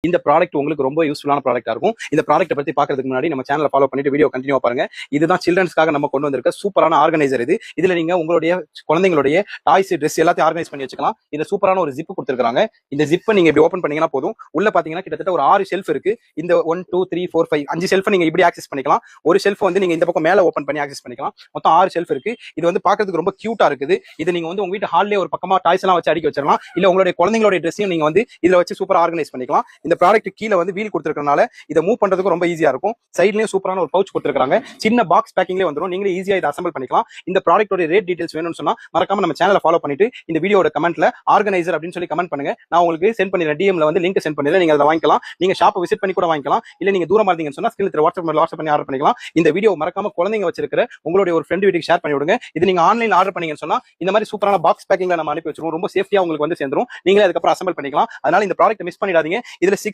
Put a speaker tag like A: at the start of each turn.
A: இந்த ப்ராடக்ட் உங்களுக்கு ரொம்ப யூஸ்ஃபுல்லான ப்ராடக்டா இருக்கும். இந்த ப்ராடக்ட்டை பத்தி பார்க்கறதுக்கு முன்னாடி நம்ம சேனலை ஃபாலோ பண்ணிட்டு வீடியோ கண்டினியூவா பாருங்க. இதுதான் சில்ட்ரன்ஸ்க்காக நம்ம கொண்டு வந்திருக்க சூப்பரான ஆர்கனைசர் இது. இதுல நீங்க உங்களுடைய குழந்தைங்களுடைய டாய்ஸ், ட்ரெஸ் எல்லாத்தையும் ஆர்கனைஸ் பண்ணி வச்சுக்கலாம். இந்த சூப்பரான ஒரு ஜிப் கொடுத்துருக்காங்க. இந்த ஜிப்பை நீங்க இப்படி ஓப்பன் பண்ணீங்கன்னா போதும். உள்ள பாத்தீங்கன்னா கிட்டத்தட்ட ஒரு 6 ஷெல்ஃப் இருக்கு. இந்த 1 2 3 4 5 5 ஷெல்ஃப் நீங்க இப்படி ஆக்சஸ் பண்ணிக்கலாம். ஒரு ஷெல்ஃப் வந்து நீங்க இந்த பக்கம் மேல ஓப்பன் பண்ணி ஆக்சஸ் பண்ணிக்கலாம். மொத்தம் 6 ஷெல்ஃப் இருக்கு. இது வந்து பார்க்கிறதுக்கு ரொம்ப கியூட்டா இருக்குது. இது நீங்க வந்து உங்க வீட்டு ஹால்லே ஒரு பக்கமா டாய்ஸ் எல்லாம் வச்சு அடுக்கி வச்சிடலாம். இல்ல உங்களுடைய குழந்தைங்களுடைய ட்ரெஸ்ஸையும் நீங்க வந்து இதுல வச்சு சூப்பரா ஆர்கனைஸ் பண்ணிக்கலாம். இந்த ப்ராடக்ட் கீழே வந்து வீல் கொடுத்துருக்கனால இதை மூவ் பண்றதுக்கு ரொம்ப ஈஸியா இருக்கும். சைட்லயும் சூப்பரான ஒரு பவுச் கொடுத்துருக்காங்க. சின்ன பாக்ஸ் பேக்கிங்லேயே வந்துடும். நீங்களே ஈஸியா இதை அசம்பிள் பண்ணிக்கலாம். இந்த ப்ராடக்ட்டோட ரேட் டீடைல்ஸ் வேணும்னு சொன்னா மறக்காம நம்ம சேனலை ஃபாலோ பண்ணிட்டு இந்த வீடியோட கமெண்ட்ல ஆர்கனைசர் அப்படின்னு சொல்லி கமெண்ட் பண்ணுங்க. நான் உங்களுக்கு சென்ட் பண்ணிடுறேன். டிஎம்ல வந்து லிங்க் சென்ட் பண்ணிடுறேன். நீங்க அதை வாங்கிக்கலாம். நீங்க ஷாப்பை விசிட் பண்ணி கூட வாங்கிக்கலாம். இல்ல நீங்க தூரமா இருந்தீங்கன்னு சொன்னா ஸ்கிரீன்ல வாட்ஸ்அப் பண்ணி ஆர்டர் பண்ணிக்கலாம். இந்த வீடியோ மறக்காம குழந்தைங்க வச்சிருக்கிற உங்களுடைய ஒரு ஃப்ரெண்ட் வீட்டுக்கு ஷேர் பண்ணி விடுங்க. இது நீங்க ஆன்லைன் ஆர்டர் பண்ணீங்கன்னு சொன்னா இந்த மாதிரி சூப்பரான பாக்ஸ் பேக்கிங்ல நம்ம அனுப்பி வச்சிருவோம். ரொம்ப சேஃப்டியா உங்களுக்கு வந்து சேர்ந்துரும். நீங்களே அதுக்கப்புறம் அசம்பிள் பண்ணிக்கலாம். அதனால இந்த ப்ராடக்ட் மிஸ் பண்ணிடாதீங்க. இதுல 6